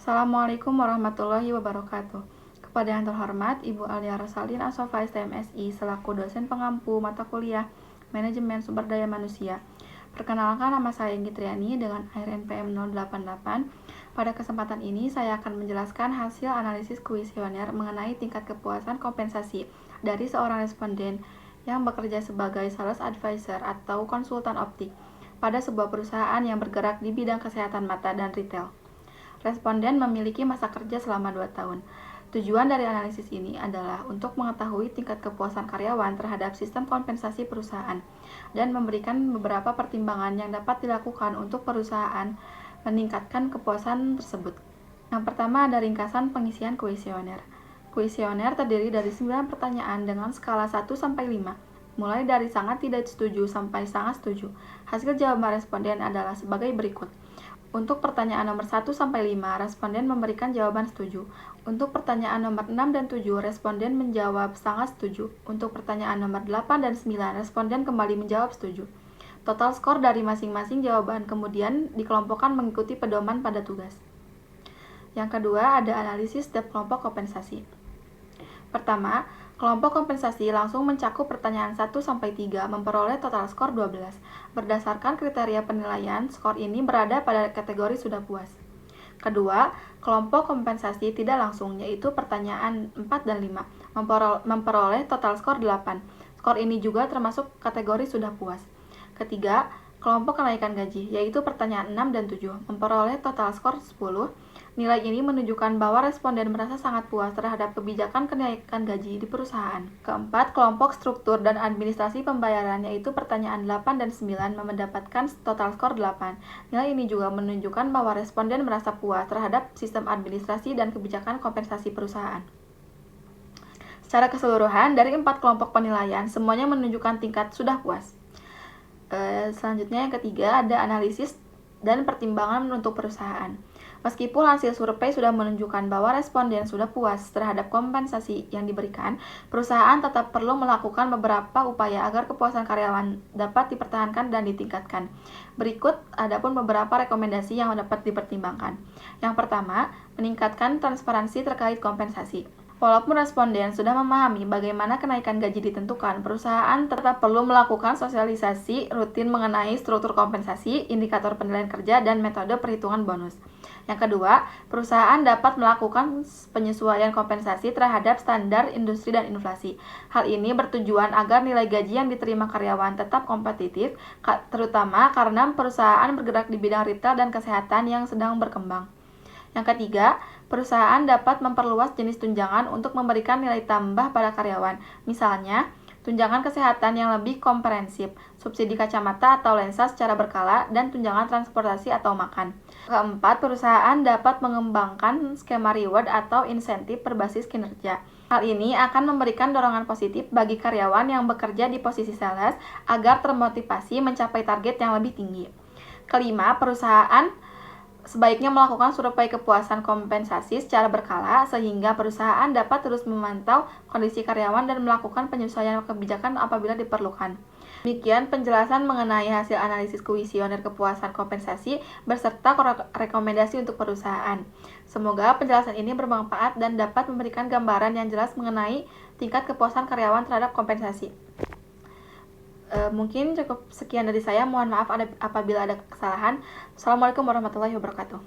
Assalamualaikum warahmatullahi wabarakatuh. Kepada yang terhormat Ibu Alia Rosalin Asofa STMSI selaku dosen pengampu mata kuliah Manajemen Sumber Daya Manusia. Perkenalkan, nama saya Inggi Triani dengan IRNPM 088. Pada kesempatan ini saya akan menjelaskan hasil analisis kuesioner mengenai tingkat kepuasan kompensasi dari seorang responden yang bekerja sebagai sales advisor atau konsultan optik pada sebuah perusahaan yang bergerak di bidang kesehatan mata dan retail. Responden memiliki masa kerja selama 2 tahun. Tujuan dari analisis ini adalah untuk mengetahui tingkat kepuasan karyawan terhadap sistem kompensasi perusahaan dan memberikan beberapa pertimbangan yang dapat dilakukan untuk perusahaan meningkatkan kepuasan tersebut. Yang pertama ada ringkasan pengisian kuesioner. Kuesioner terdiri dari 9 pertanyaan dengan skala 1-5, mulai dari sangat tidak setuju sampai sangat setuju. Hasil jawaban responden adalah sebagai berikut. Untuk pertanyaan nomor 1-5, responden memberikan jawaban setuju. Untuk pertanyaan nomor 6 dan 7, responden menjawab sangat setuju. Untuk pertanyaan nomor 8 dan 9, responden kembali menjawab setuju. Total skor dari masing-masing jawaban kemudian dikelompokkan mengikuti pedoman pada tugas. Yang kedua, ada analisis setiap kelompok kompensasi. Pertama, kelompok kompensasi langsung mencakup pertanyaan 1-3 memperoleh total skor 12. Berdasarkan kriteria penilaian, skor ini berada pada kategori sudah puas. Kedua, kelompok kompensasi tidak langsung, yaitu pertanyaan 4 dan 5, memperoleh total skor 8. Skor ini juga termasuk kategori sudah puas. Ketiga, kelompok kenaikan gaji, yaitu pertanyaan 6 dan 7, memperoleh total skor 10. Nilai ini menunjukkan bahwa responden merasa sangat puas terhadap kebijakan kenaikan gaji di perusahaan. Keempat, kelompok struktur dan administrasi pembayaran, yaitu pertanyaan 8 dan 9, mendapatkan total skor 8. Nilai ini juga menunjukkan bahwa responden merasa puas terhadap sistem administrasi dan kebijakan kompensasi perusahaan. Secara keseluruhan, dari 4 kelompok penilaian, semuanya menunjukkan tingkat sudah puas. Selanjutnya yang ketiga, ada analisis dan pertimbangan untuk perusahaan. Meskipun hasil survei sudah menunjukkan bahwa responden sudah puas terhadap kompensasi yang diberikan, perusahaan tetap perlu melakukan beberapa upaya agar kepuasan karyawan dapat dipertahankan dan ditingkatkan. Berikut adapun beberapa rekomendasi yang dapat dipertimbangkan. Yang pertama, meningkatkan transparansi terkait kompensasi. Walaupun responden sudah memahami bagaimana kenaikan gaji ditentukan, perusahaan tetap perlu melakukan sosialisasi rutin mengenai struktur kompensasi, indikator penilaian kerja, dan metode perhitungan bonus. Yang kedua, perusahaan dapat melakukan penyesuaian kompensasi terhadap standar industri dan inflasi. Hal ini bertujuan agar nilai gaji yang diterima karyawan tetap kompetitif, terutama karena perusahaan bergerak di bidang retail dan kesehatan yang sedang berkembang. Yang ketiga, perusahaan dapat memperluas jenis tunjangan untuk memberikan nilai tambah pada karyawan. Misalnya, tunjangan kesehatan yang lebih komprehensif, subsidi kacamata atau lensa secara berkala, dan tunjangan transportasi atau makan. Keempat, perusahaan dapat mengembangkan skema reward atau insentif berbasis kinerja. Hal ini akan memberikan dorongan positif bagi karyawan yang bekerja di posisi sales agar termotivasi mencapai target yang lebih tinggi. Kelima, perusahaan sebaiknya melakukan survei kepuasan kompensasi secara berkala sehingga perusahaan dapat terus memantau kondisi karyawan dan melakukan penyesuaian kebijakan apabila diperlukan. Demikian penjelasan mengenai hasil analisis kuesioner kepuasan kompensasi beserta rekomendasi untuk perusahaan. Semoga penjelasan ini bermanfaat dan dapat memberikan gambaran yang jelas mengenai tingkat kepuasan karyawan terhadap kompensasi. Mungkin cukup sekian dari saya. Mohon maaf apabila ada kesalahan. Assalamualaikum warahmatullahi wabarakatuh.